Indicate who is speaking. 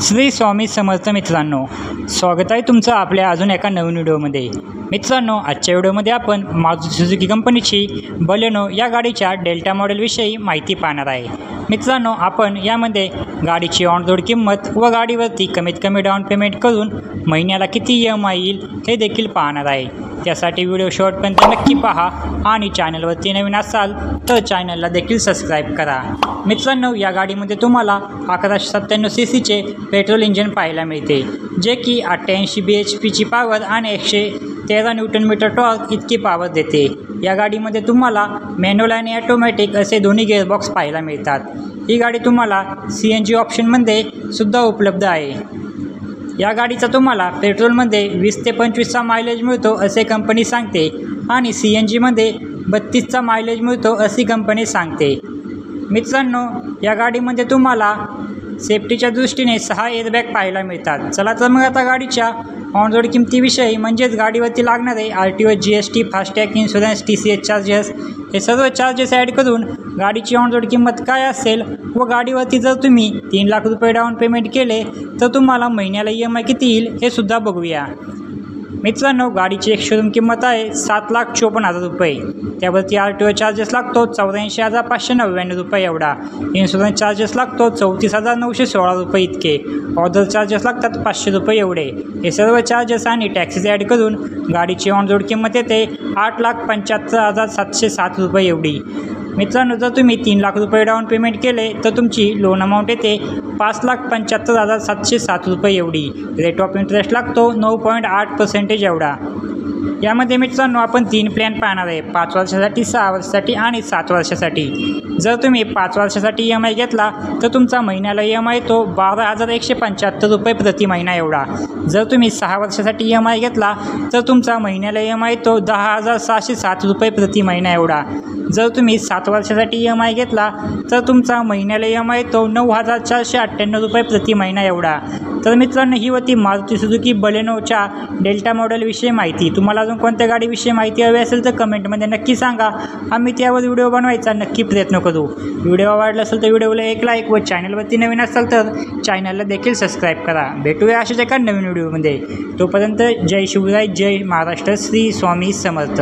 Speaker 1: श्री स्वामी समर्थ मित्रांनो, स्वागत आहे तुमचं आपल्या अजून एका नवीन व्हिडिओमध्ये। मित्रांनो, आजच्या व्हिडिओमध्ये आपण मारुती सुझुकी कंपनीची बलेनो या गाडीच्या डेल्टा मॉडेलविषयी माहिती पाहणार आहे। मित्रांनो, आपण यामध्ये गाडीची ऑन रोड किंमत व गाडीवरती कमीत कमी डाऊन पेमेंट करून महिन्याला किती EMI येईल हे देखील पाहणार आहे। त्यासाठी व्हिडिओ शेवटपर्यंत नक्की पहा आणि चॅनलवरती नवीन असाल तर चॅनलला देखील सबस्क्राईब करा। मित्रांनो, या गाडीमध्ये तुम्हाला 1197 सीसीचे पेट्रोल इंजिन पाहायला मिळते, जे की 88 bhpची पॉवर आणि 113 न्यूटन टॉर्क इतकी पॉवर देते। या गाडीमध्ये तुम्हाला मॅन्युअल आणि ऑटोमॅटिक असे दोन्ही गिअरबॉक्स पाहायला मिळतात। ही गाडी तुम्हाला CNG ऑप्शनमध्ये सुद्धा उपलब्ध आहे। या गाडीचा तुम्हाला पेट्रोलमध्ये 20 ते 25चा मायलेज मिळतो असे कंपनी सांगते आणि CNGमध्ये 32चा मायलेज मिळतो अशी कंपनी सांगते। मित्रांनो, या गाडीमध्ये तुम्हाला सेफ्टीच्या दृष्टीने 6 एअरबॅग पाहायला मिळतात। चला तर मग आता गाडीच्या ऑन रोड किमतीविषयी म्हणजेच गाडीवरती लागणारे RTO, GST, FASTag, insurance, TCS charges हे सर्व चार्जेस ॲड करून गाडीची ऑन रोड किंमत काय असेल व गाडीवरती जर तुम्ही 3 लाख रुपये डाऊन पेमेंट केले तर तुम्हाला महिन्याला EMI किती येईल हे सुद्धा बघूया। मित्रांनो, गाडीची एक शोरूम किंमत आहे 7,54,000 रुपये। त्यावरती RTO चार्जेस लागतो 84,599 रुपये एवढा। इन्शुरन्स चार्जेस लागतो 34,916 रुपये इतके। ऑर्डर चार्जेस लागतात 500 रुपये एवढे। हे सर्व चार्जेस आणि टॅक्सेस ॲड करून गाडीची ऑन रोड किंमत येते 8,75,707 रुपये एवढी। मित्रांनो, जर तुम्ही 3 लाख रुपये डाऊन पेमेंट केले तर तुमची लोन अमाऊंट येते 5,75,707 रुपये एवढी। रेट ऑफ इंटरेस्ट लागतो 9.8% एवढा। यामध्ये मित्रांनो आपण 3 प्लॅन पाहणार आहे, 5 वर्षासाठी, 6 वर्षासाठी आणि 7 वर्षासाठी। जर तुम्ही 5 वर्षासाठी EMI घेतला तर तुमचा महिन्याला EMI येतो 12,175 रुपये प्रति महिना एवढा। जर तुम्ही 6 वर्षासाठी EMI घेतला तर तुमचा महिन्याला EMI येतो 10,607 रुपये प्रति महिना एवढा। जर तुम्ही 7 वर्षासाठी EMI घेतला तर तुमचा महिन्याला EMI येतो 9,498 रुपये प्रति महिना एवढा। तर मित्रांनो, ही होती मारुती सुझुकी बलेनोच्या डेल्टा मॉडेलविषयी माहिती। तुम्हाला अजून कोणत्या गाडीविषयी माहिती हवी असेल तर कमेंटमध्ये नक्की सांगा, आम्ही त्यावर व्हिडिओ बनवायचा नक्की प्रयत्न करू। व्हिडिओ आवडला असेल तर व्हिडिओला एक लाईक व चॅनलवरती नवीन असाल तर चॅनलला देखील सबस्क्राईब करा। भेटूया अशाच एका नवीन व्हिडिओमध्ये। तोपर्यंत जय शिवराय, जय महाराष्ट्र, श्री स्वामी समर्थ।